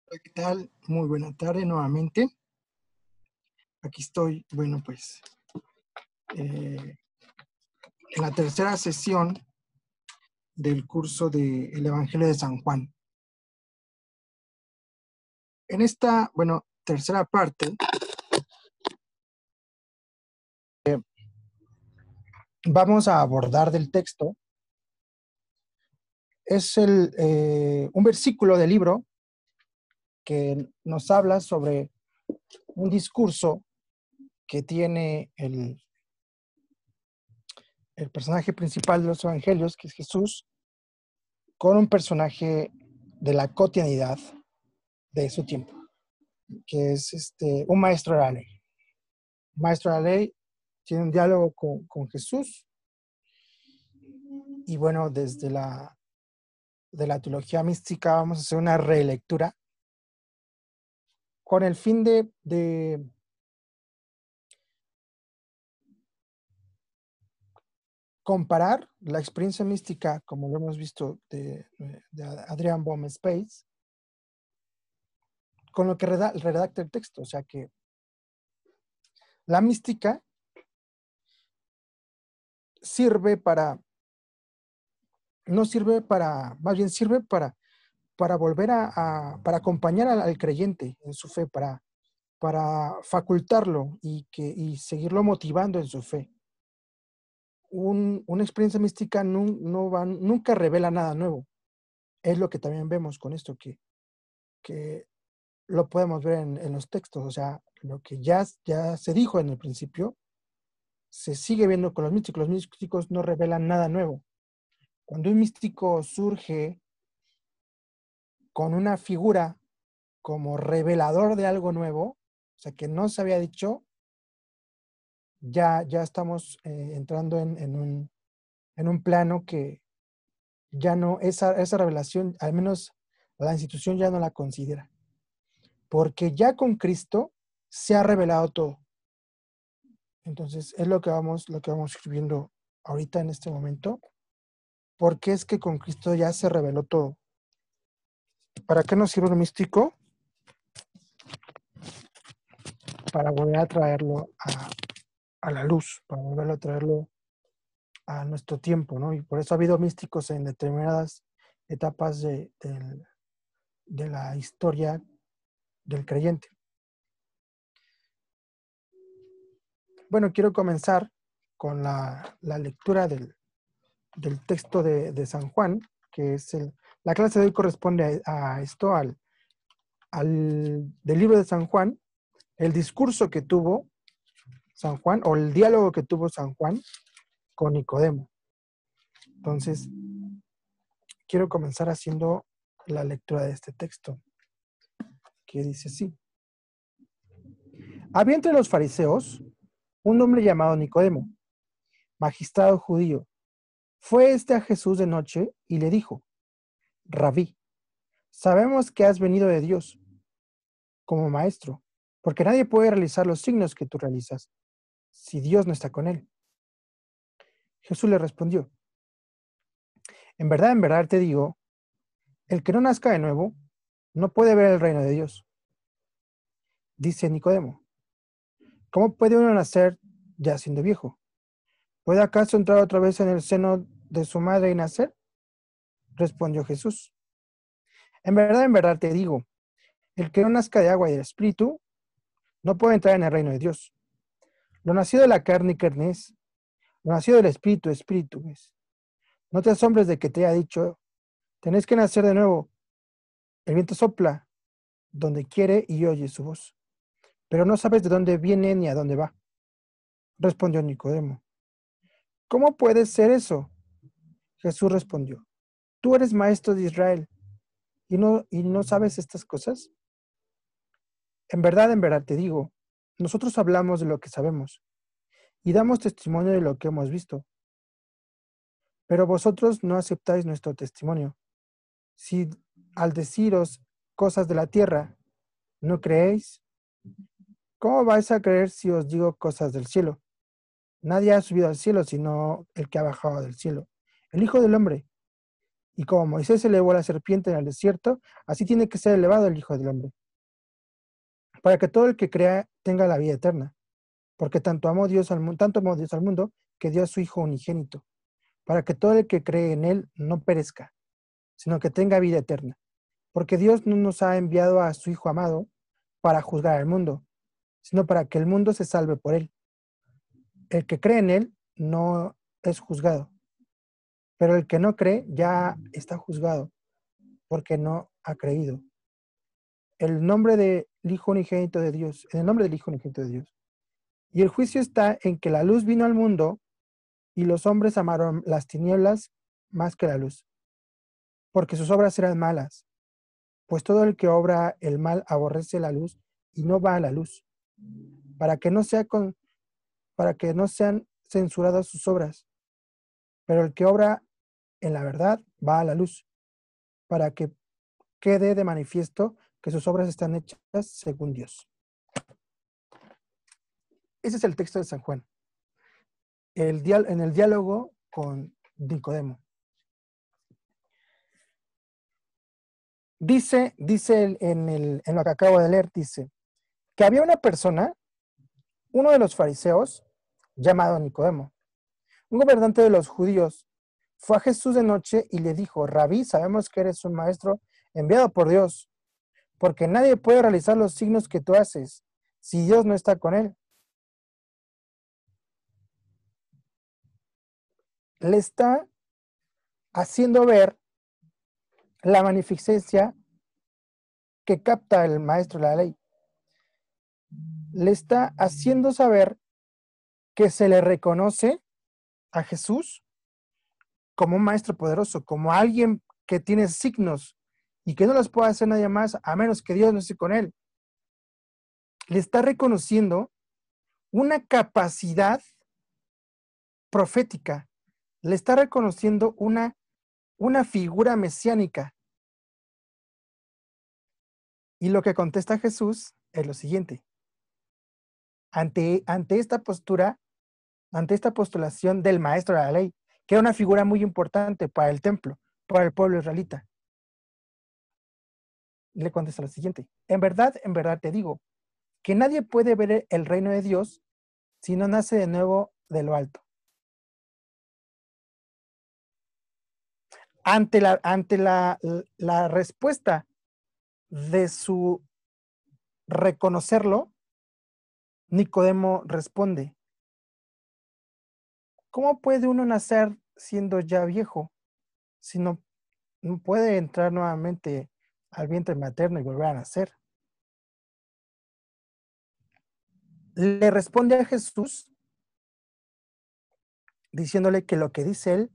Hola, ¿qué tal? Muy buena tarde nuevamente. Aquí estoy, bueno, pues en la tercera sesión del curso del Evangelio de San Juan. En esta, tercera parte, vamos a abordar del texto. Es un versículo del libro que nos habla sobre un discurso que tiene el personaje principal de los evangelios, que es Jesús, con un personaje de la cotidianidad de su tiempo, que es un maestro de la ley. El maestro de la ley tiene un diálogo con Jesús y bueno, desde de la teología mística vamos a hacer una relectura con el fin de comparar la experiencia mística, como lo hemos visto de Adrian Bohm Space, con lo que redacta el texto. O sea que la mística más bien sirve para volver para acompañar al creyente en su fe, para facultarlo y seguirlo motivando en su fe. Una experiencia mística nunca revela nada nuevo. Es lo que también vemos con esto, que lo podemos ver en los textos. O sea, lo que ya se dijo en el principio, se sigue viendo con los místicos. Los místicos no revelan nada nuevo. Cuando un místico surge con una figura como revelador de algo nuevo, o sea, que no se había dicho, ya estamos entrando en un plano que ya no, esa revelación, al menos la institución ya no la considera. Porque ya con Cristo se ha revelado todo. Entonces, es lo que vamos escribiendo ahorita en este momento. Porque es que con Cristo ya se reveló todo. ¿Para qué nos sirve el místico? Para volver a traerlo a la luz, para volver a traerlo a nuestro tiempo, ¿no? Y por eso ha habido místicos en determinadas etapas de la historia del creyente. Bueno, quiero comenzar con la lectura del texto de San Juan, que es la clase de hoy corresponde a esto, del libro de San Juan, el discurso que tuvo San Juan, o el diálogo que tuvo San Juan con Nicodemo. Entonces, quiero comenzar haciendo la lectura de este texto, que dice así. Había entre los fariseos un hombre llamado Nicodemo, magistrado judío. Fue a Jesús de noche y le dijo: Rabí, sabemos que has venido de Dios como maestro, porque nadie puede realizar los signos que tú realizas si Dios no está con él. Jesús le respondió: en verdad te digo, el que no nazca de nuevo no puede ver el reino de Dios. Dice Nicodemo: ¿cómo puede uno nacer ya siendo viejo? ¿Puede acaso entrar otra vez en el seno de su madre y nacer? Respondió Jesús: en verdad te digo, el que no nazca de agua y del Espíritu no puede entrar en el reino de Dios. Lo nacido de la carne es, lo nacido del Espíritu, Espíritu es. No te asombres de que te haya dicho: tenés que nacer de nuevo. El viento sopla donde quiere y oye su voz, pero no sabes de dónde viene ni a dónde va. Respondió Nicodemo: ¿cómo puede ser eso? Jesús respondió: tú eres maestro de Israel y no sabes estas cosas. En verdad te digo, nosotros hablamos de lo que sabemos y damos testimonio de lo que hemos visto, pero vosotros no aceptáis nuestro testimonio. Si al deciros cosas de la tierra no creéis, ¿cómo vais a creer si os digo cosas del cielo? Nadie ha subido al cielo sino el que ha bajado del cielo, el Hijo del Hombre. Y como Moisés elevó a la serpiente en el desierto, así tiene que ser elevado el Hijo del Hombre, para que todo el que crea tenga la vida eterna. Porque tanto amó Dios al mundo, que dio a su Hijo unigénito, para que todo el que cree en él no perezca, sino que tenga vida eterna. Porque Dios no nos ha enviado a su Hijo amado para juzgar al mundo, sino para que el mundo se salve por él. El que cree en él no es juzgado, pero el que no cree ya está juzgado, porque no ha creído. El nombre del Hijo unigénito de Dios, en el nombre del Hijo unigénito de Dios. Y el juicio está en que la luz vino al mundo y los hombres amaron las tinieblas más que la luz, porque sus obras eran malas. Pues todo el que obra el mal aborrece la luz y no va a la luz, para que no sean censuradas sus obras. Pero el que obra en la verdad va a la luz, para que quede de manifiesto que sus obras están hechas según Dios. Ese es el texto de San Juan, en el diálogo con Nicodemo. Dice en lo que acabo de leer, dice que había una persona, uno de los fariseos, llamado Nicodemo, un gobernante de los judíos. Fue a Jesús de noche y le dijo: Rabí, sabemos que eres un maestro enviado por Dios, porque nadie puede realizar los signos que tú haces si Dios no está con él. Le está haciendo ver la magnificencia que capta el maestro de la ley. Le está haciendo saber que se le reconoce a Jesús como un maestro poderoso, como alguien que tiene signos y que no los puede hacer nadie más a menos que Dios no esté con él. Le está reconociendo una capacidad profética, le está reconociendo una figura mesiánica. Y lo que contesta Jesús es lo siguiente. Ante esta postura, ante esta postulación del maestro de la ley, que era una figura muy importante para el templo, para el pueblo israelita, le contesta lo siguiente: en verdad te digo, que nadie puede ver el reino de Dios si no nace de nuevo de lo alto. Ante la respuesta de su reconocerlo, Nicodemo responde: ¿cómo puede uno nacer siendo ya viejo si no puede entrar nuevamente al vientre materno y volver a nacer? Le responde a Jesús diciéndole que lo que dice él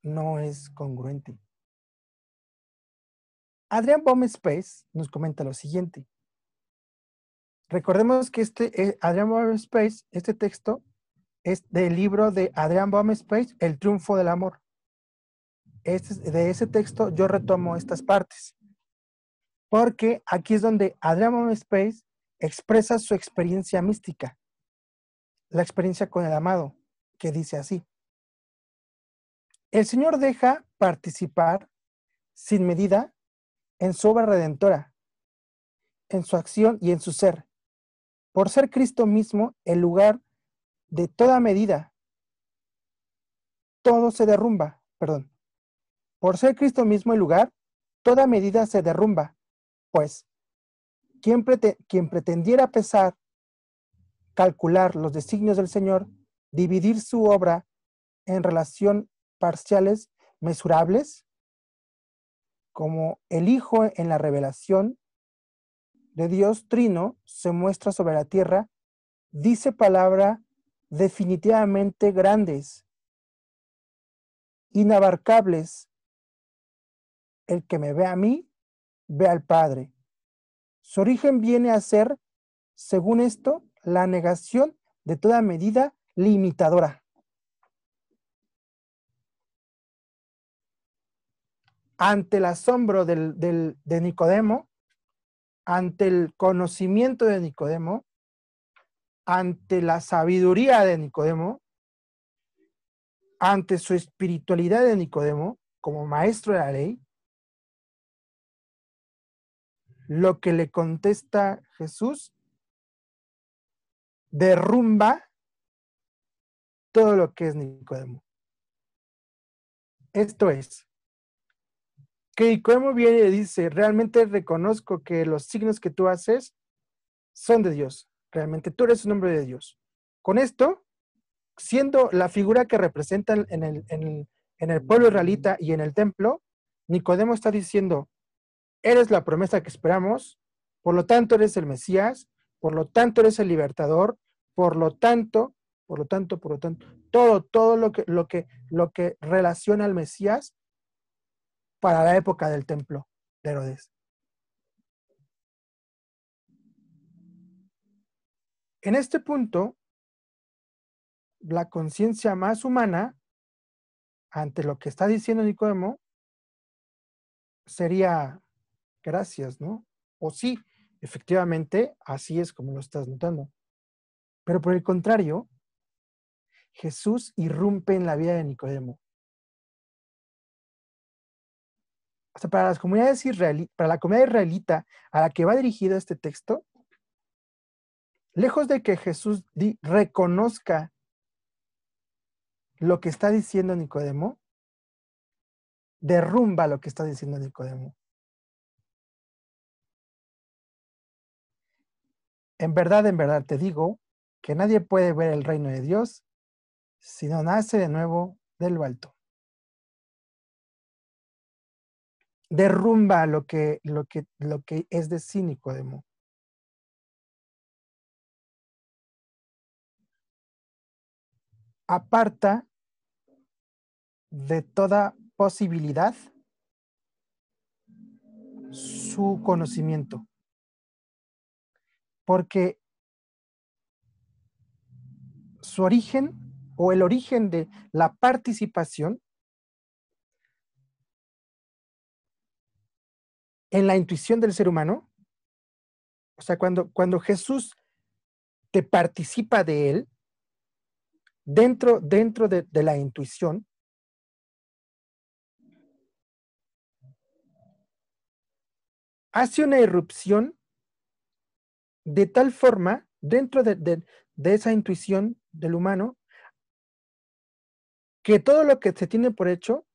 no es congruente. Adrian Baum-Space nos comenta lo siguiente. Recordemos que Adrian Baum-Space, este texto es del libro de Adrian Baum-Space, El triunfo del amor. De ese texto yo retomo estas partes, porque aquí es donde Adrian Baum-Space expresa su experiencia mística, la experiencia con el amado, que dice así: el Señor deja participar sin medida en su obra redentora, en su acción y en su ser, por ser Cristo mismo el lugar de toda medida. Todo se derrumba, perdón. Por ser Cristo mismo el lugar, toda medida se derrumba, pues quien pretendiera calcular los designios del Señor, dividir su obra en relación parciales mesurables, como el Hijo en la revelación de Dios Trino se muestra sobre la tierra, dice palabra definitivamente grandes, inabarcables. El que me ve a mí, ve al Padre. Su origen viene a ser, según esto, la negación de toda medida limitadora. Ante el asombro de Nicodemo, ante el conocimiento de Nicodemo, ante la sabiduría de Nicodemo, ante su espiritualidad de Nicodemo, como maestro de la ley, lo que le contesta Jesús derrumba todo lo que es Nicodemo. Esto es, que Nicodemo viene y le dice, realmente reconozco que los signos que tú haces son de Dios. Realmente tú eres un hombre de Dios. Con esto, siendo la figura que representan en el pueblo israelita y en el templo, Nicodemo está diciendo, eres la promesa que esperamos, por lo tanto eres el Mesías, por lo tanto eres el libertador, por lo tanto, todo lo que relaciona al Mesías para la época del templo de Herodes. En este punto, la conciencia más humana ante lo que está diciendo Nicodemo sería gracias, ¿no? O sí, efectivamente, así es como lo estás notando. Pero por el contrario, Jesús irrumpe en la vida de Nicodemo. O sea, para las comunidades israelíes, para la comunidad israelita a la que va dirigido este texto, lejos de que Jesús reconozca lo que está diciendo Nicodemo, derrumba lo que está diciendo Nicodemo. En verdad te digo que nadie puede ver el reino de Dios si no nace de nuevo de lo alto. Derrumba lo que es de sí Nicodemo. Aparta de toda posibilidad su conocimiento. Porque su origen o el origen de la participación en la intuición del ser humano, o sea, cuando Jesús te participa de él, dentro de la intuición, hace una irrupción de tal forma dentro de esa intuición del humano que todo lo que se tiene por hecho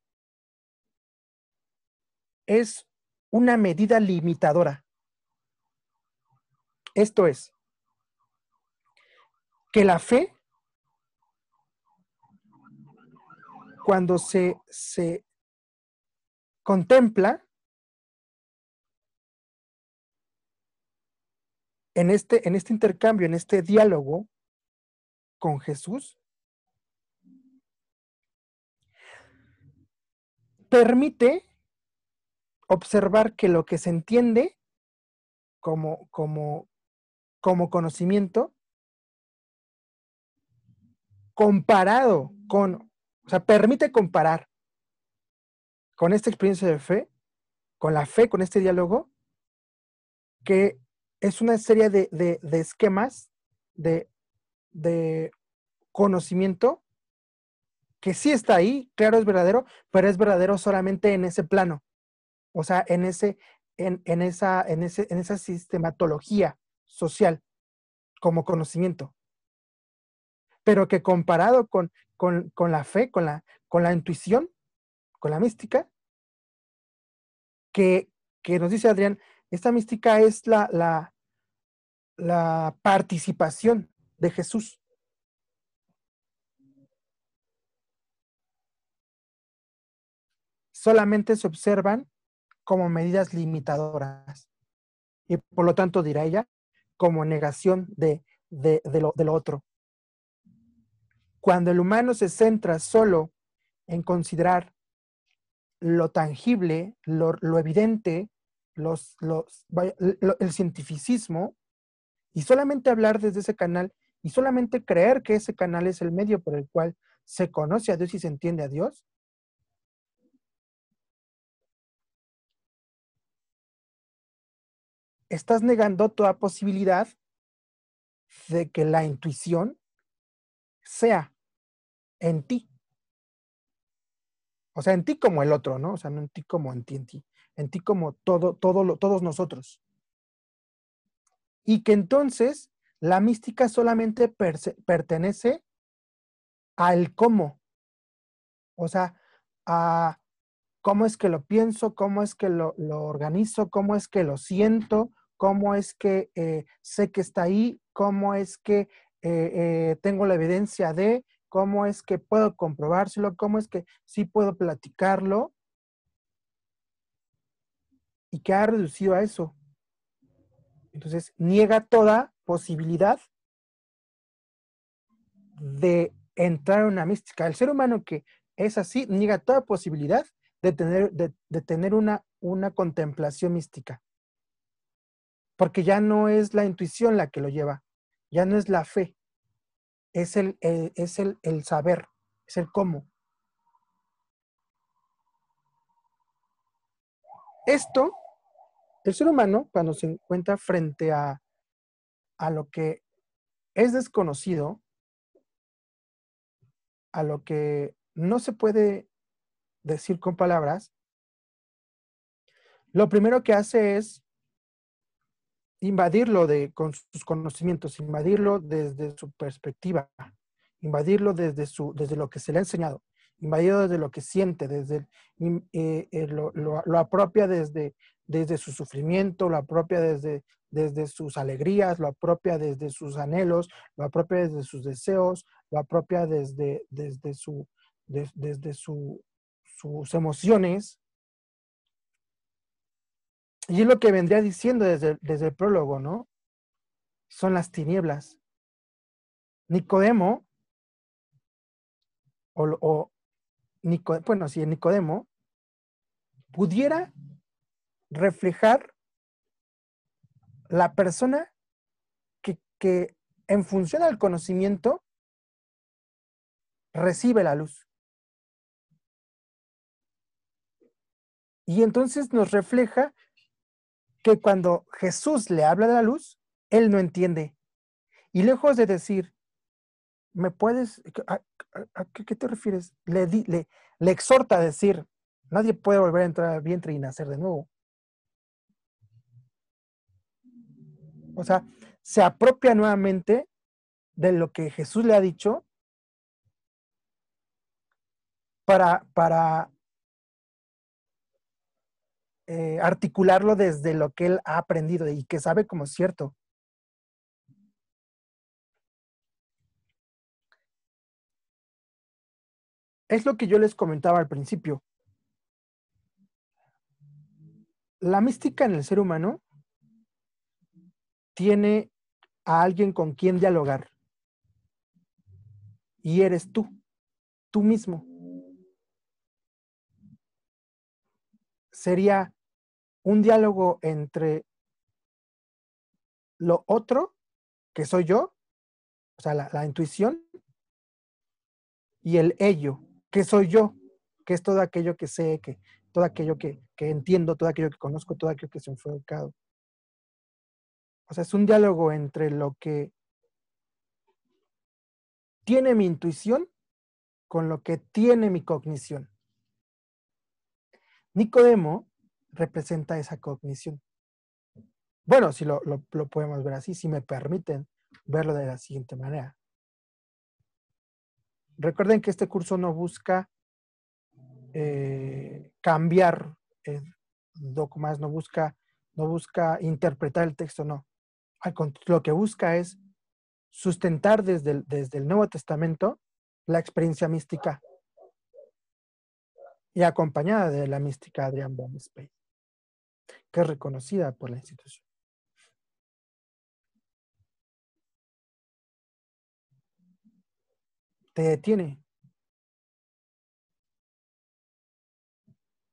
es una medida limitadora. Esto es, que la fe, cuando se contempla en este intercambio, en este diálogo con Jesús, permite observar que lo que se entiende como conocimiento, comparado con, o sea, permite comparar con esta experiencia de fe, con la fe, con este diálogo, que es una serie de esquemas de, de conocimiento que sí está ahí, claro, es verdadero, pero es verdadero solamente en ese plano. O sea, en esa sistematología social como conocimiento. Pero que comparado con la fe, con la intuición, con la mística, que nos dice Adrián, esta mística es la participación de Jesús. Solamente se observan como medidas limitadoras y por lo tanto, dirá ella, como negación de lo otro. Cuando el humano se centra solo en considerar lo tangible, lo evidente, el cientificismo, y solamente hablar desde ese canal, y solamente creer que ese canal es el medio por el cual se conoce a Dios y se entiende a Dios, estás negando toda posibilidad de que la intuición sea en ti. O sea, en ti como el otro, ¿no? O sea, no en ti como en ti, en ti. En ti como todos nosotros. Y que entonces la mística solamente pertenece al cómo. O sea, a cómo es que lo pienso, cómo es que lo organizo, cómo es que lo siento, cómo es que sé que está ahí, cómo es que tengo la evidencia de, cómo es que puedo comprobárselo, cómo es que sí puedo platicarlo, y que ha reducido a eso. Entonces, niega toda posibilidad de entrar en una mística. El ser humano que es así, niega toda posibilidad de tener una contemplación mística. Porque ya no es la intuición la que lo lleva, ya no es la fe, es el saber, es el cómo. Esto, el ser humano, cuando se encuentra frente a lo que es desconocido, a lo que no se puede decir con palabras, lo primero que hace es invadirlo con sus conocimientos, invadirlo desde su perspectiva, invadirlo desde lo que se le ha enseñado, invadirlo desde lo que siente, lo apropia desde su sufrimiento, lo apropia desde sus alegrías, lo apropia desde sus anhelos, lo apropia desde sus deseos, lo apropia desde sus emociones. Y es lo que vendría diciendo desde el prólogo, ¿no? Son las tinieblas. Nicodemo, bueno, si Nicodemo pudiera reflejar la persona que en función al conocimiento recibe la luz. Y entonces nos refleja que cuando Jesús le habla de la luz, él no entiende. Y lejos de decir, ¿me puedes? ¿A qué te refieres? Le exhorta a decir, nadie puede volver a entrar al vientre y nacer de nuevo. O sea, se apropia nuevamente de lo que Jesús le ha dicho para articularlo desde lo que él ha aprendido y que sabe como cierto. Es lo que yo les comentaba al principio. La mística en el ser humano tiene a alguien con quien dialogar. Y eres tú mismo. Sería un diálogo entre lo otro, que soy yo, o sea, la intuición, y el ello, que soy yo, que es todo aquello que sé, todo aquello que entiendo, todo aquello que conozco, todo aquello que se me fue educado. O sea, es un diálogo entre lo que tiene mi intuición con lo que tiene mi cognición. Nicodemo representa esa cognición. Bueno, si lo podemos ver así, si me permiten verlo de la siguiente manera. Recuerden que este curso no busca cambiar dogmas, no busca interpretar el texto, no. Lo que busca es sustentar desde el Nuevo Testamento la experiencia mística y acompañada de la mística Adrian von Spey, que es reconocida por la institución. Te detiene.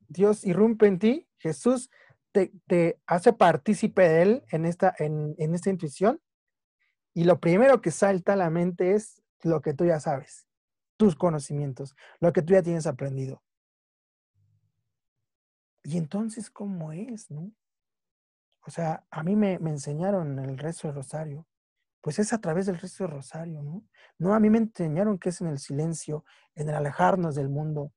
Dios irrumpe en ti, Jesús te hace partícipe de él en esta intuición, y lo primero que salta a la mente es lo que tú ya sabes, tus conocimientos, lo que tú ya tienes aprendido. Y entonces, ¿cómo es, no? O sea, a mí me enseñaron el rezo del rosario, pues es a través del rezo del rosario, ¿no? No, a mí me enseñaron que es en el silencio, en el alejarnos del mundo,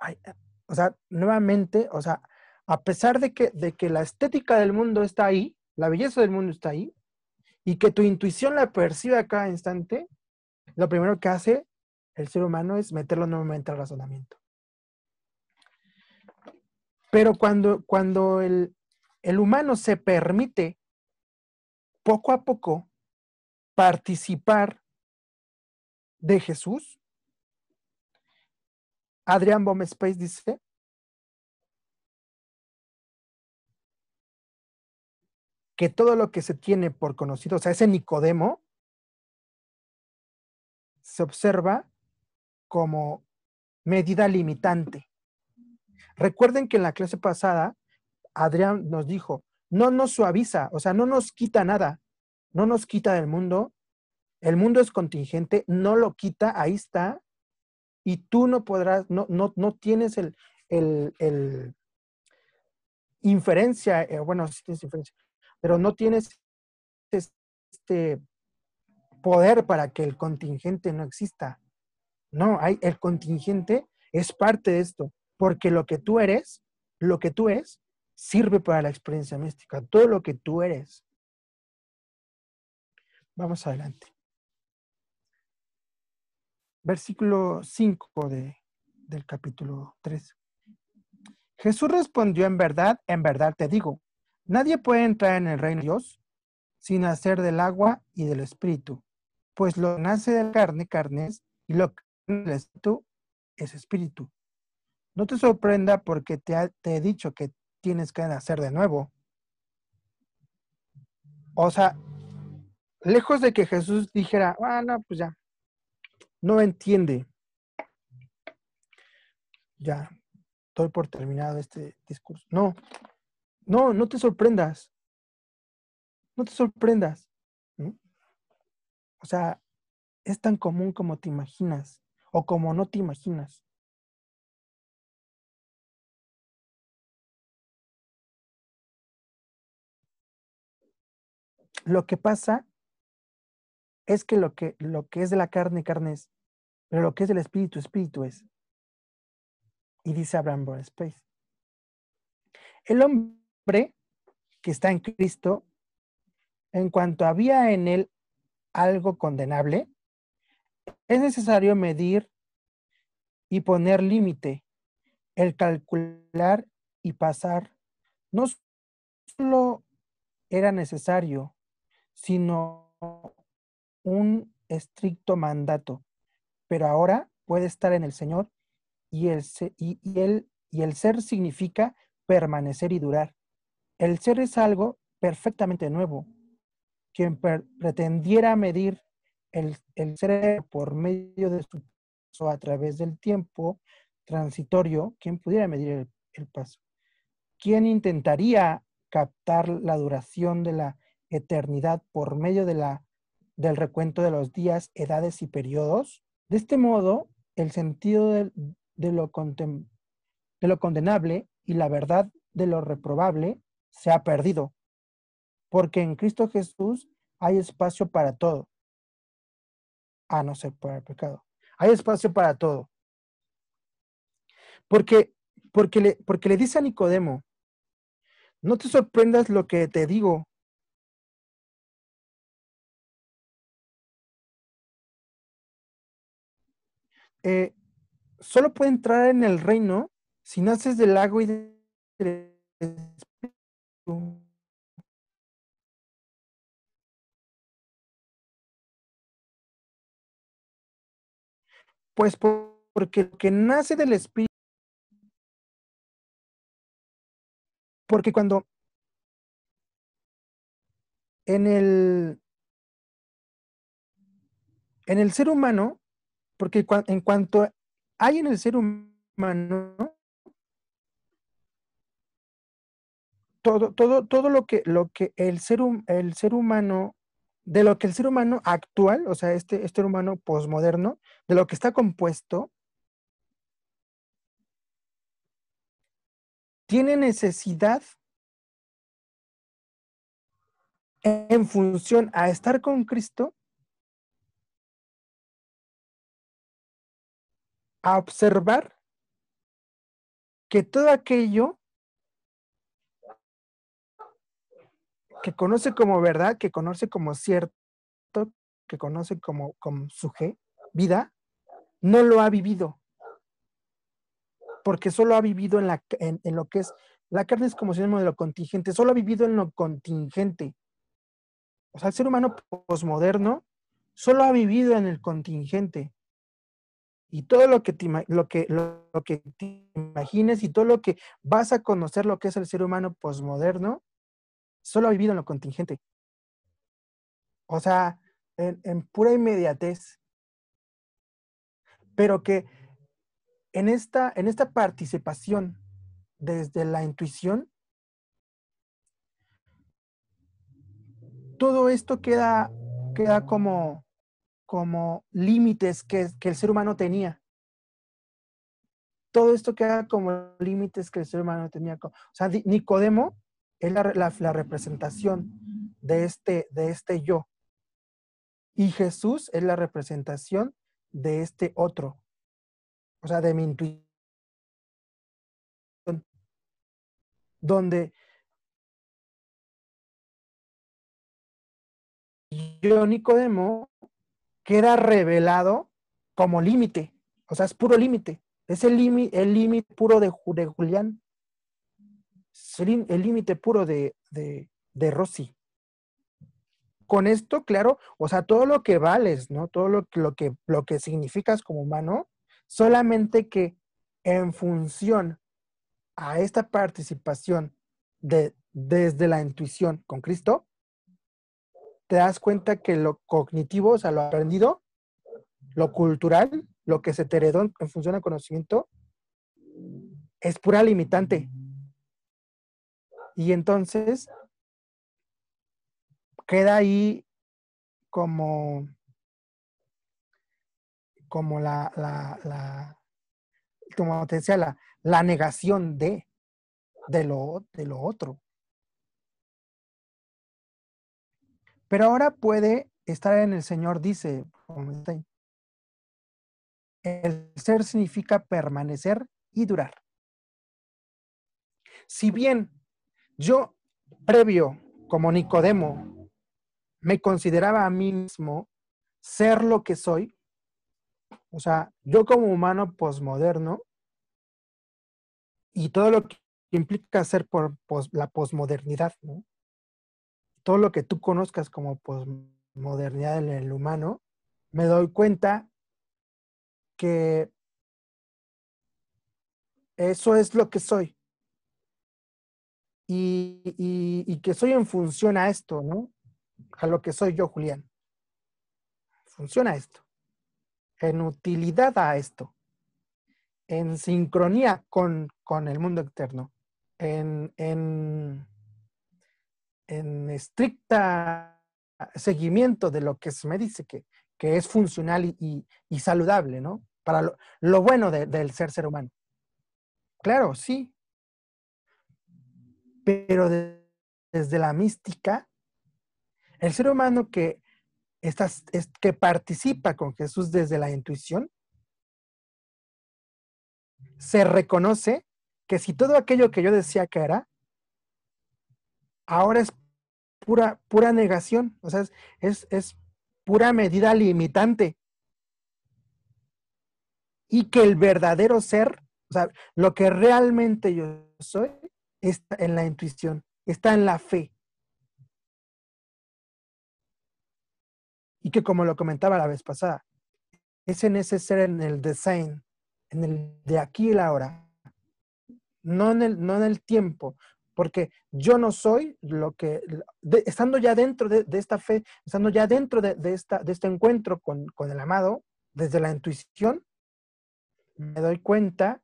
ay, o sea, nuevamente, o sea, a pesar de que la estética del mundo está ahí, la belleza del mundo está ahí, y que tu intuición la percibe a cada instante, lo primero que hace el ser humano es meterlo nuevamente al razonamiento. Pero cuando el humano se permite poco a poco participar de Jesús, Adrián Gómez Pais dice que todo lo que se tiene por conocido, o sea, ese Nicodemo, se observa como medida limitante. Recuerden que en la clase pasada, Adrián nos dijo, no nos suaviza, o sea, no nos quita nada, no nos quita del mundo, el mundo es contingente, no lo quita, ahí está, y tú no podrás, no tienes el inferencia, bueno, sí tienes inferencia, pero no tienes este poder para que el contingente no exista. No, el contingente es parte de esto, porque lo que tú eres, sirve para la experiencia mística, todo lo que tú eres. Vamos adelante. Versículo 5 del capítulo 3. Jesús respondió, en verdad te digo, nadie puede entrar en el reino de Dios sin nacer del agua y del espíritu, pues lo que nace de la carne, carne es, y lo que nace del espíritu es espíritu. No te sorprenda porque te he dicho que tienes que nacer de nuevo. O sea, lejos de que Jesús dijera, ah, no, pues ya, no entiende, ya, estoy por terminado este discurso. No, no te sorprendas, no te sorprendas. ¿No? O sea, es tan común como te imaginas o como no te imaginas. Lo que pasa es que lo que es de la carne, carne es, pero lo que es del espíritu, espíritu es. Y dice Abraham Space. El hombre que está en Cristo, en cuanto había en él algo condenable, es necesario medir y poner límite, el calcular y pasar. No solo era necesario, sino un estricto mandato, pero ahora puede estar en el Señor y el ser significa permanecer y durar. El ser es algo perfectamente nuevo. Quien pretendiera medir el ser por medio de su paso a través del tiempo transitorio, quien pudiera medir el paso. ¿Quién intentaría captar la duración de la eternidad por medio del recuento de los días, edades y periodos? De este modo, el sentido de de lo condenable y la verdad de lo reprobable se ha perdido, porque en Cristo Jesús hay espacio para todo, a no ser para el pecado. Hay espacio para todo. Porque, porque le dice a Nicodemo, no te sorprendas lo que te digo. Eh, Solo puede entrar en el reino si naces del agua y del espíritu. Pues porque lo que nace del espíritu, porque cuando en en el ser humano, porque en cuanto hay en el ser humano, todo lo que el ser humano, de lo que el ser humano actual, o sea, este humano posmoderno, de lo que está compuesto, tiene necesidad en función a estar con Cristo, a observar que todo aquello que conoce como verdad, que conoce como cierto, que conoce como su vida, no lo ha vivido, porque solo ha vivido en lo que es, la carne es como sinónimo de lo contingente, solo ha vivido en lo contingente. O sea, el ser humano posmoderno solo ha vivido en el contingente. Y todo lo que te imagines y todo lo que vas a conocer lo que es el ser humano posmoderno, solo ha vivido en lo contingente. O sea, en pura inmediatez. Pero que en esta participación desde la intuición, todo esto queda como límites que el ser humano tenía. Todo esto queda como límites que el ser humano tenía. O sea, Nicodemo es la representación de este yo. Y Jesús es la representación de este otro. O sea, de mi intuición. Donde yo, Nicodemo, queda revelado como límite. O sea, es puro límite. Es el límite puro de Julián. Es el límite puro de Rosy. Con esto, claro, o sea, todo lo que vales, ¿no? Todo lo que significas como humano, solamente que en función a esta participación desde la intuición con Cristo, te das cuenta que lo cognitivo, o sea, lo aprendido, lo cultural, lo que se te heredó en función al conocimiento, es pura limitante. Y entonces queda ahí como, como como te decía, la negación de lo otro. Pero ahora puede estar en el Señor, dice el ser significa permanecer y durar. Si bien yo, previo, como Nicodemo, me consideraba a mí mismo ser lo que soy, o sea, yo como humano posmoderno, y todo lo que implica ser por la posmodernidad, ¿no? Todo lo que tú conozcas como posmodernidad en el humano, me doy cuenta que eso es lo que soy. Y que soy en función a esto, ¿no? A lo que soy yo, Julián. Funciona esto. En utilidad a esto. En sincronía con el mundo externo. En estricta seguimiento de lo que se me dice que es funcional y saludable, ¿no? Para lo bueno del ser humano. Claro, sí, pero desde la mística, el ser humano que participa con Jesús desde la intuición, se reconoce que si todo aquello que yo decía que era, ahora es pura negación, o sea, es pura medida limitante. Y que el verdadero ser, o sea, lo que realmente yo soy, está en la intuición, está en la fe. Y que como lo comentaba la vez pasada, es en ese ser, en el design, en el de aquí y la ahora, no en el tiempo, porque yo no soy lo que, estando ya dentro de esta fe, estando ya dentro de este encuentro con el amado, desde la intuición, me doy cuenta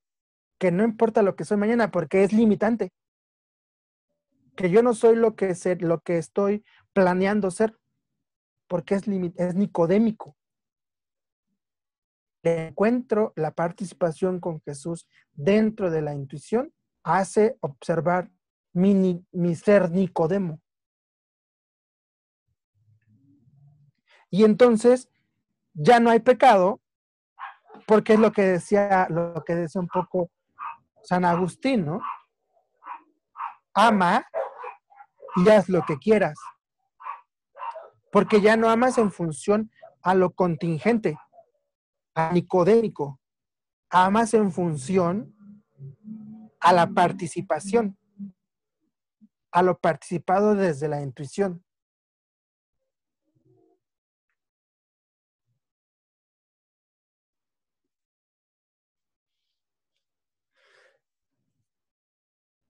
que no importa lo que soy mañana, porque es limitante, que yo no soy lo que estoy planeando ser, porque es nicodémico. Le encuentro la participación con Jesús dentro de la intuición, hace observar mi ser Nicodemo. Y entonces ya no hay pecado, porque es lo que decía un poco San Agustín, ¿no? Ama y haz lo que quieras, porque ya no amas en función a lo contingente, a nicodémico, amas en función a la participación, a lo participado desde la intuición.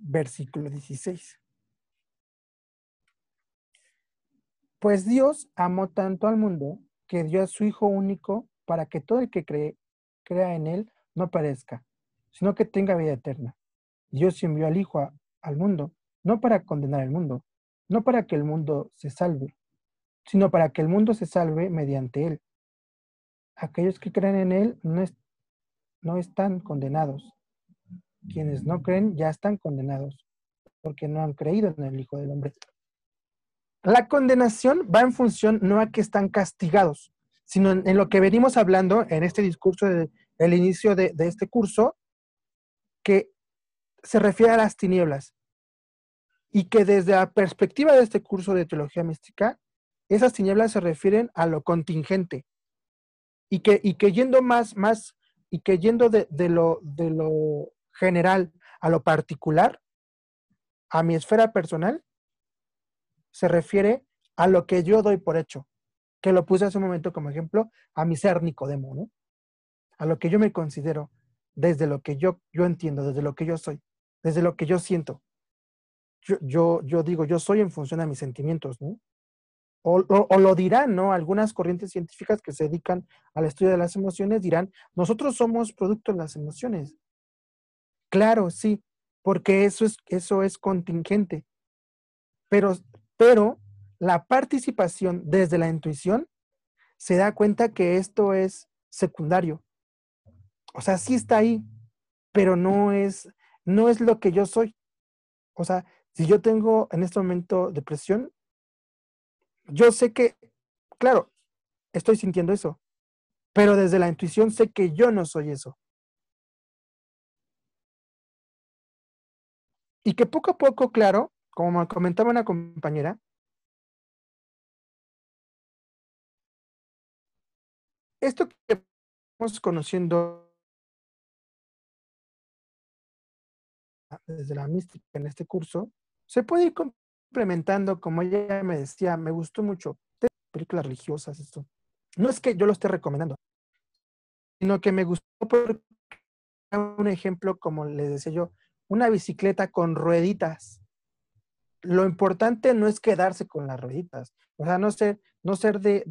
Versículo 16. Pues Dios amó tanto al mundo que dio a su Hijo único para que todo el que crea en Él no perezca, sino que tenga vida eterna. Dios envió al Hijo al mundo, no para condenar al mundo, no para que el mundo se salve, sino para que el mundo se salve mediante Él. Aquellos que creen en Él no están condenados. Quienes no creen ya están condenados, porque no han creído en el Hijo del Hombre. La condenación va en función no a que están castigados, sino en lo que venimos hablando en este discurso del inicio de este curso, que se refiere a las tinieblas. Y que desde la perspectiva de este curso de teología mística, esas tinieblas se refieren a lo contingente. Y que yendo y que yendo de lo general a lo particular, a mi esfera personal, se refiere a lo que yo doy por hecho, que lo puse hace un momento como ejemplo, a mi ser Nicodemo, ¿no? A lo que yo me considero, desde lo que yo entiendo, desde lo que yo soy, desde lo que yo siento. Yo digo, yo soy en función a mis sentimientos, ¿no? O lo dirán, ¿no? Algunas corrientes científicas que se dedican al estudio de las emociones dirán, nosotros somos producto de las emociones. Claro, sí, porque eso es contingente. Pero la participación desde la intuición se da cuenta que esto es secundario. O sea, sí está ahí, pero no es lo que yo soy. O sea, si yo tengo en este momento depresión, yo sé que, claro, estoy sintiendo eso, pero desde la intuición sé que yo no soy eso. Y que poco a poco, claro, como me comentaba una compañera, esto que estamos conociendo desde la mística en este curso, se puede ir complementando, como ella me decía, me gustó mucho, de películas religiosas, esto. No es que yo lo esté recomendando, sino que me gustó por un ejemplo, como les decía yo, una bicicleta con rueditas. Lo importante no es quedarse con las rueditas, o sea, no ser de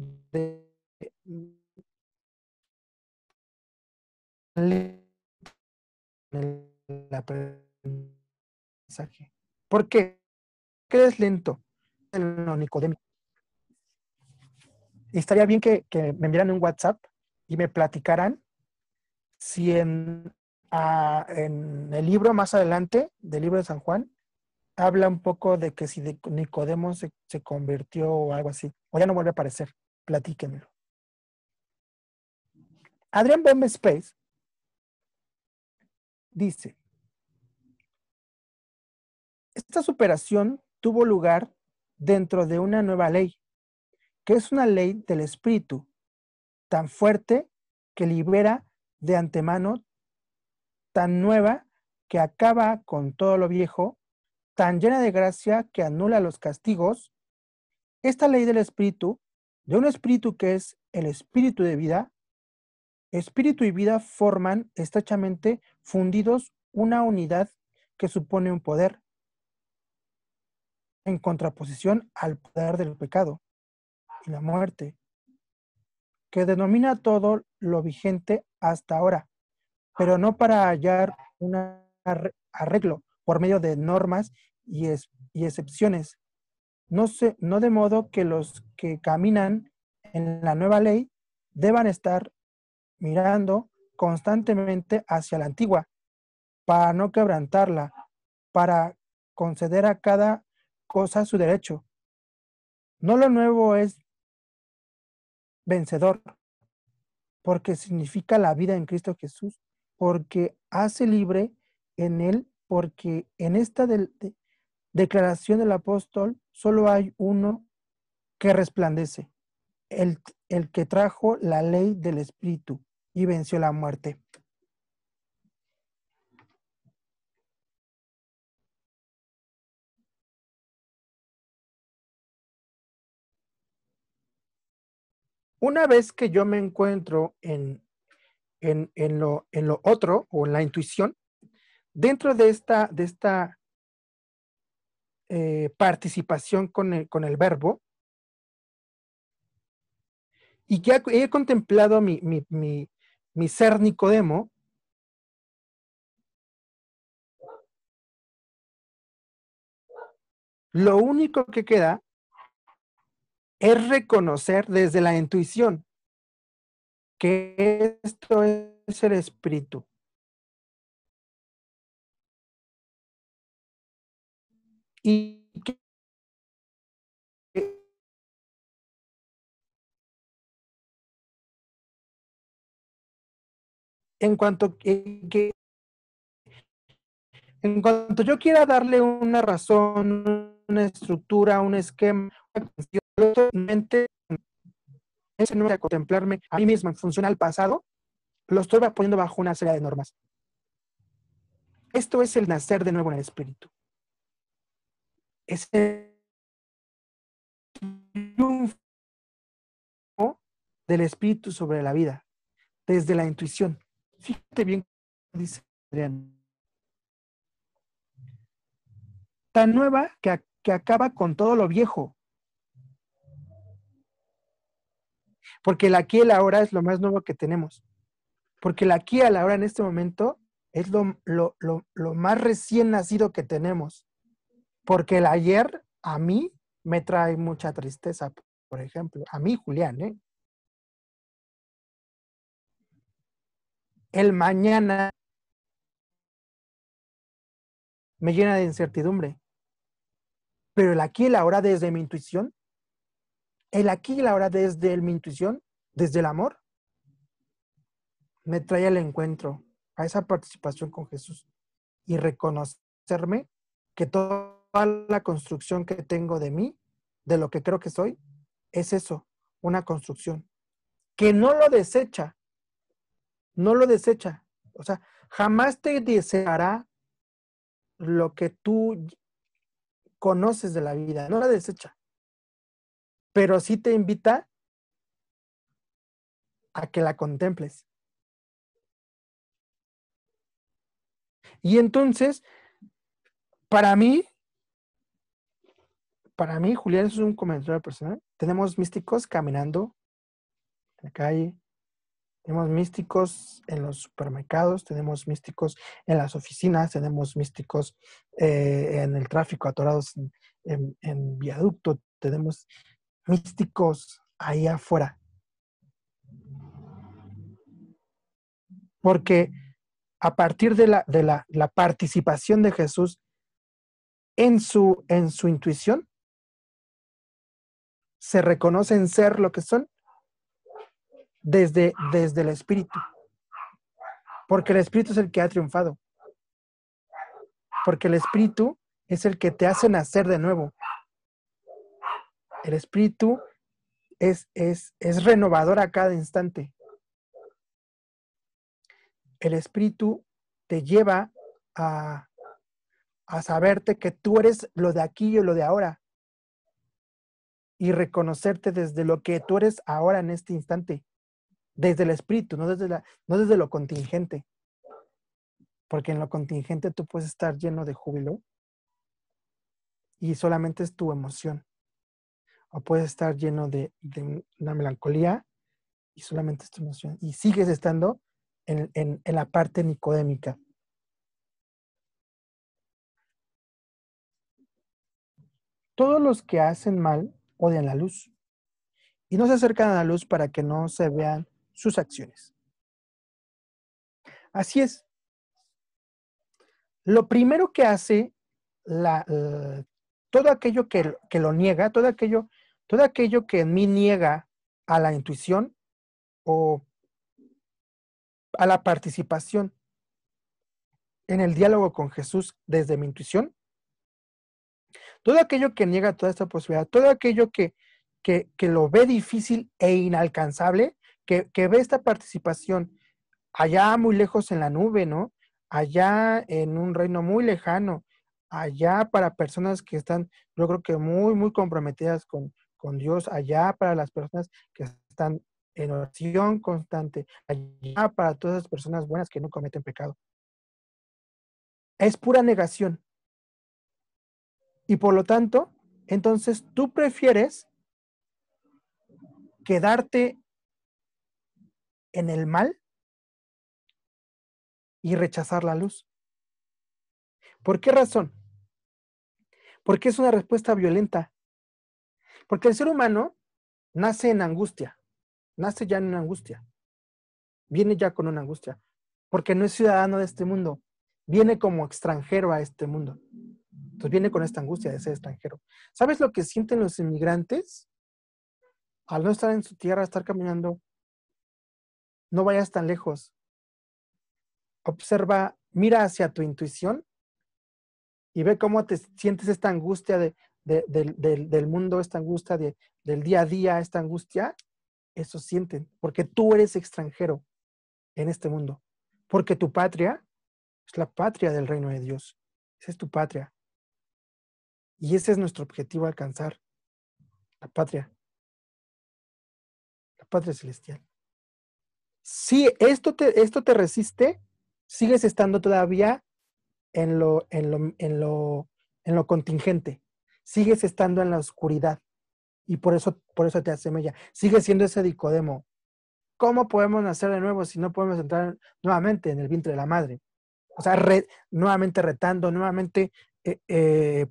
el aprendizaje. ¿Por qué? Porque es lento en lo nicodémico. Y estaría bien que me enviaran un WhatsApp y me platicaran si en el libro más adelante, del libro de San Juan, habla un poco de que si Nicodemo se convirtió o algo así, o ya no vuelve a aparecer. Platíquenmelo. Adrian Bomb Space dice, esta superación tuvo lugar dentro de una nueva ley, que es una ley del espíritu, tan fuerte que libera de antemano, tan nueva que acaba con todo lo viejo, tan llena de gracia que anula los castigos. Esta ley del espíritu, de un espíritu que es el espíritu de vida, espíritu y vida forman estrechamente fundidos una unidad que supone un poder, en contraposición al poder del pecado y la muerte, que denomina todo lo vigente hasta ahora, pero no para hallar un arreglo por medio de normas y excepciones. No de modo que los que caminan en la nueva ley deban estar mirando constantemente hacia la antigua, para no quebrantarla, para conceder a cada cosa su derecho. No lo nuevo es vencedor, porque significa la vida en Cristo Jesús, porque hace libre en él, porque en esta declaración del apóstol solo hay uno que resplandece, el, el que trajo la ley del Espíritu y venció la muerte. Una vez que yo me encuentro en lo otro o en la intuición, dentro de esta participación con el verbo, y que he contemplado mi ser Nicodemo, lo único que queda es reconocer desde la intuición que esto es el espíritu. Y que en cuanto en cuanto yo quiera darle una razón, una estructura, un esquema, yo mente no a contemplarme a mí mismo en función al pasado, lo estoy poniendo bajo una serie de normas. Esto es el nacer de nuevo en el espíritu. Es el triunfo del espíritu sobre la vida, desde la intuición. Fíjate bien, dice Adrián. Tan nueva que acaba con todo lo viejo. Porque el aquí y el ahora es lo más nuevo que tenemos. Porque el aquí y el ahora en este momento es lo más recién nacido que tenemos. Porque el ayer a mí me trae mucha tristeza, por ejemplo. A mí, Julián, ¿eh? El mañana me llena de incertidumbre. Pero el aquí y el ahora desde mi intuición, el aquí y el ahora desde mi intuición, desde el amor, me trae al encuentro, a esa participación con Jesús y reconocerme que toda la construcción que tengo de mí, de lo que creo que soy, es eso, una construcción que no lo desecha, no lo desecha. O sea, jamás te deseará lo que tú conoces de la vida, no la desecha, pero sí te invita a que la contemples. Y entonces, para mí, Julián, eso es un comentario personal. Tenemos místicos caminando en la calle, tenemos místicos en los supermercados, tenemos místicos en las oficinas, tenemos místicos en el tráfico, atorados en viaducto, tenemos místicos ahí afuera. Porque a partir de la participación de Jesús en su intuición, se reconocen ser lo que son desde el Espíritu. Porque el Espíritu es el que ha triunfado. Porque el Espíritu es el que te hace nacer de nuevo. El Espíritu es renovador a cada instante. El Espíritu te lleva a saberte que tú eres lo de aquí y lo de ahora. Y reconocerte desde lo que tú eres ahora en este instante. Desde el Espíritu, no desde lo contingente. Porque en lo contingente tú puedes estar lleno de júbilo y solamente es tu emoción. O puedes estar lleno de una melancolía y solamente es tu emoción. Y sigues estando en la parte nicodémica. Todos los que hacen mal odian la luz y no se acercan a la luz para que no se vean sus acciones. Así es. Lo primero que hace todo aquello que lo niega, todo aquello que en mí niega a la intuición o a la participación en el diálogo con Jesús desde mi intuición, todo aquello que niega toda esta posibilidad, todo aquello que lo ve difícil e inalcanzable, que ve esta participación allá muy lejos en la nube, ¿no? Allá en un reino muy lejano, allá para personas que están, yo creo que muy, muy comprometidas con Dios, allá para las personas que están en oración constante, allá para todas las personas buenas que no cometen pecado. Es pura negación. Y por lo tanto, entonces tú prefieres quedarte en el mal y rechazar la luz. ¿Por qué razón? Porque es una respuesta violenta. Porque el ser humano nace en angustia, nace ya en una angustia, viene ya con una angustia, porque no es ciudadano de este mundo, viene como extranjero a este mundo. Entonces viene con esta angustia de ser extranjero. ¿Sabes lo que sienten los inmigrantes al no estar en su tierra, estar caminando? No vayas tan lejos. Observa, mira hacia tu intuición y ve cómo te sientes esta angustia del mundo, esta angustia del día a día, esta angustia. Eso sienten, porque tú eres extranjero en este mundo, porque tu patria es la patria del reino de Dios. Esa es tu patria. Y ese es nuestro objetivo a alcanzar, la patria celestial. Si esto te resiste, sigues estando todavía en lo contingente, sigues estando en la oscuridad y por eso te asemeja. Sigue siendo ese Nicodemo. ¿Cómo podemos nacer de nuevo si no podemos entrar nuevamente en el vientre de la madre? O sea, nuevamente retando, nuevamente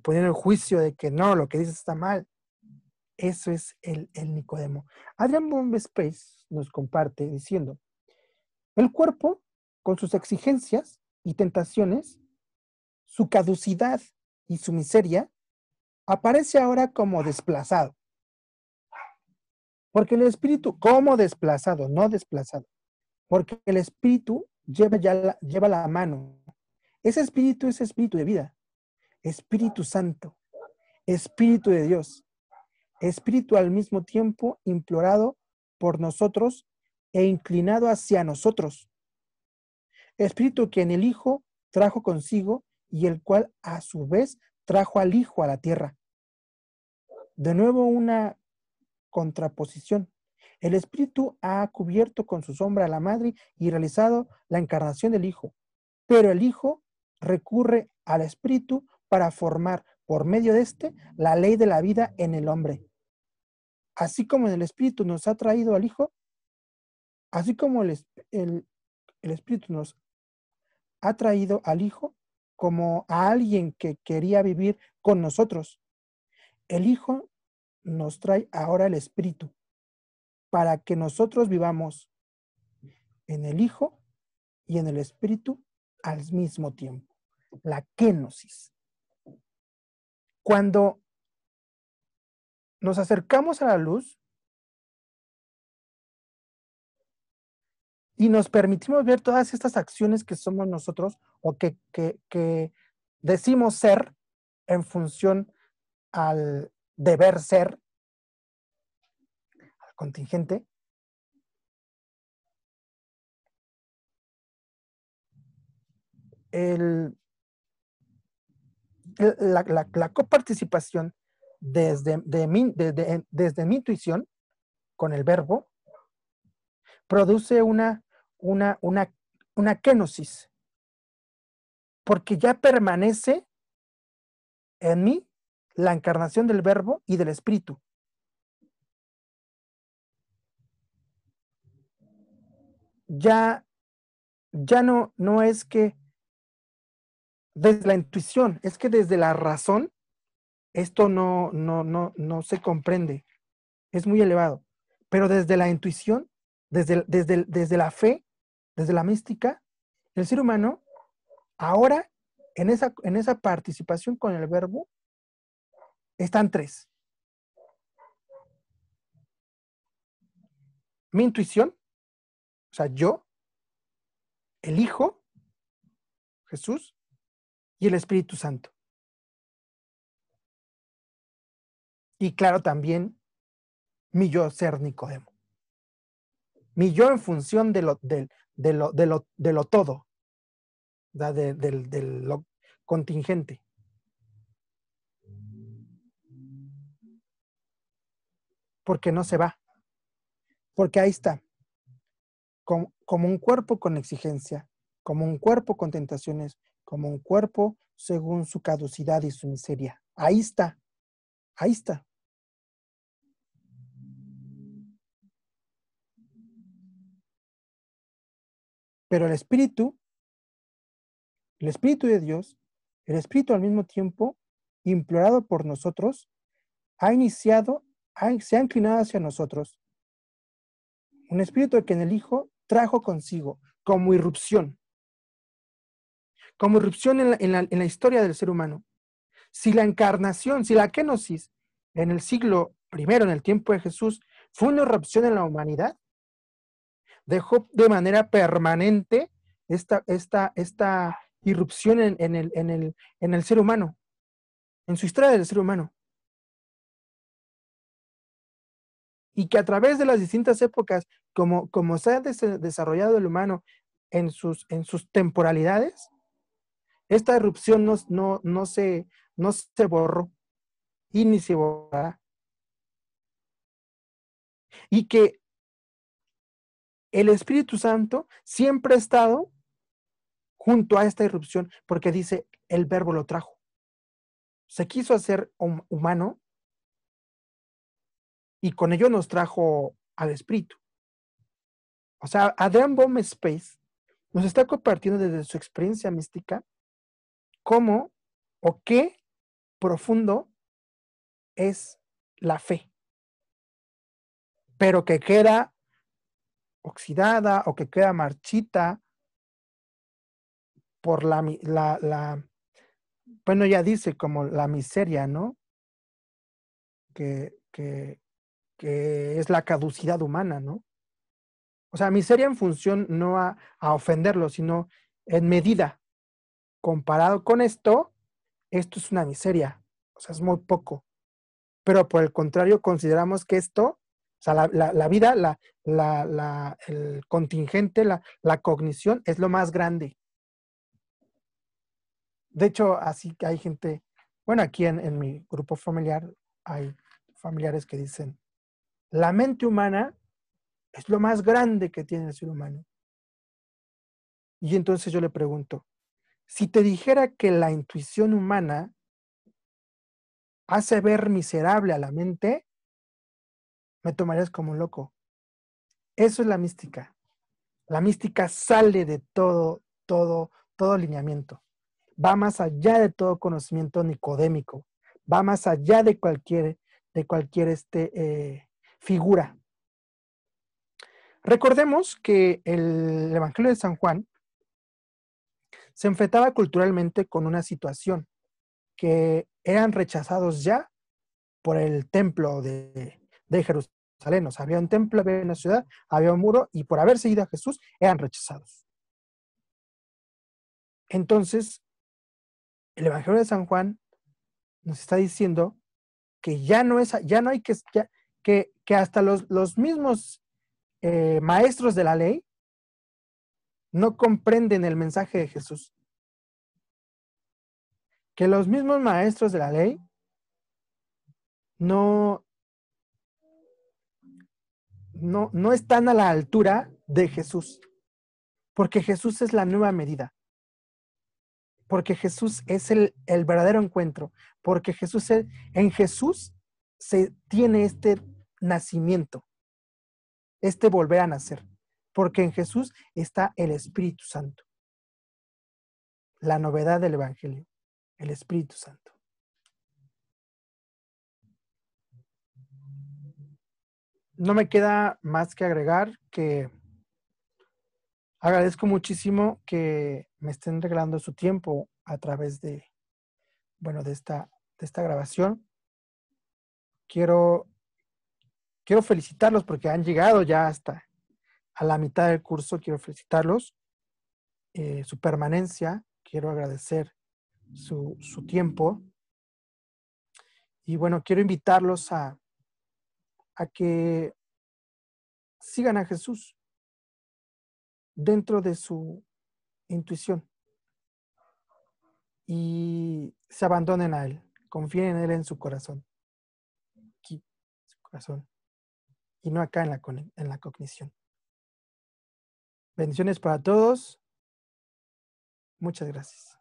poniendo el juicio de que no, lo que dices está mal. Eso es el Nicodemo. Adrian von Space nos comparte diciendo, el cuerpo, con sus exigencias y tentaciones, su caducidad y su miseria, aparece ahora como desplazado. Porque el espíritu, como desplazado, no desplazado, porque el espíritu lleva la mano. Ese espíritu es espíritu de vida, Espíritu Santo, Espíritu de Dios, Espíritu al mismo tiempo implorado por nosotros e inclinado hacia nosotros. Espíritu que en el Hijo trajo consigo y el cual a su vez trajo al Hijo a la tierra. De nuevo una contraposición. El Espíritu ha cubierto con su sombra a la Madre y realizado la encarnación del Hijo, pero el Hijo recurre al Espíritu para formar por medio de éste la ley de la vida en el hombre. Así como el Espíritu nos ha traído al Hijo, así como el Espíritu nos ha traído al Hijo como a alguien que quería vivir con nosotros, el Hijo nos trae ahora el Espíritu para que nosotros vivamos en el Hijo y en el Espíritu al mismo tiempo. La kenosis. Cuando nos acercamos a la luz y nos permitimos ver todas estas acciones que somos nosotros o que decimos ser en función al deber ser, al contingente, el, la coparticipación desde mi intuición con el verbo produce una kenosis, porque ya permanece en mí la encarnación del verbo y del espíritu. Ya no es que desde la intuición, es que desde la razón esto no se comprende, es muy elevado, pero desde la intuición, desde la fe, desde la mística, el ser humano ahora en esa participación con el verbo están tres. Mi intuición, o sea, yo, el Hijo, Jesús y el Espíritu Santo. Y claro, también mi yo ser Nicodemo. Mi yo en función de lo todo, de lo contingente. Porque no se va. Porque ahí está. Como un cuerpo con exigencia, como un cuerpo con tentaciones, como un cuerpo según su caducidad y su miseria. Ahí está. Ahí está. Pero el Espíritu de Dios, el Espíritu al mismo tiempo, implorado por nosotros, se ha inclinado hacia nosotros. Un espíritu que en el Hijo trajo consigo como irrupción en la historia del ser humano. Si la encarnación, si la kenosis en el siglo I, en el tiempo de Jesús, fue una irrupción en la humanidad, dejó de manera permanente esta irrupción en el ser humano, en su historia del ser humano. Y que a través de las distintas épocas, como se ha desarrollado el humano en sus temporalidades, esta erupción no se borró y ni se borrará. Y que el Espíritu Santo siempre ha estado junto a esta irrupción, porque dice, el verbo lo trajo. Se quiso hacer humano y con ello nos trajo al Espíritu. O sea, Adrian Bohm Space nos está compartiendo desde su experiencia mística cómo o qué profundo es la fe, pero que queda oxidada o que queda marchita por bueno, ya dice como la miseria, ¿no? Que es la caducidad humana, ¿no? O sea, miseria en función no a ofenderlo, sino en medida. Comparado con esto es una miseria. O sea, es muy poco. Pero por el contrario, consideramos que esto, o sea, la vida, el contingente, la cognición es lo más grande. De hecho, así que hay gente, bueno, aquí en mi grupo familiar hay familiares que dicen, la mente humana es lo más grande que tiene el ser humano. Y entonces yo le pregunto, si te dijera que la intuición humana hace ver miserable a la mente, me tomarías como un loco. Eso es la mística. La mística sale de todo lineamiento. Va más allá de todo conocimiento nicodémico. Va más allá de cualquier figura. Recordemos que el Evangelio de San Juan se enfrentaba culturalmente con una situación que eran rechazados ya por el templo de Jerusalén. O sea, había un templo, había una ciudad, había un muro, y por haber seguido a Jesús eran rechazados. Entonces, el Evangelio de San Juan nos está diciendo que ya no hay que hasta los mismos maestros de la ley no comprenden el mensaje de Jesús. Que los mismos maestros de la ley no están a la altura de Jesús. Porque Jesús es la nueva medida. Porque Jesús es el verdadero encuentro. Porque en Jesús se tiene este nacimiento, este volver a nacer. Porque en Jesús está el Espíritu Santo. La novedad del Evangelio, el Espíritu Santo. No me queda más que agregar que agradezco muchísimo que me estén regalando su tiempo a través de esta grabación. Quiero felicitarlos porque han llegado ya hasta a la mitad del curso. Quiero felicitarlos, su permanencia. quiero agradecer su tiempo. Y bueno, quiero invitarlos a que sigan a Jesús dentro de su intuición y se abandonen a Él. Confíen en Él en su corazón, aquí, en su corazón, y no acá en la cognición. Bendiciones para todos. Muchas gracias.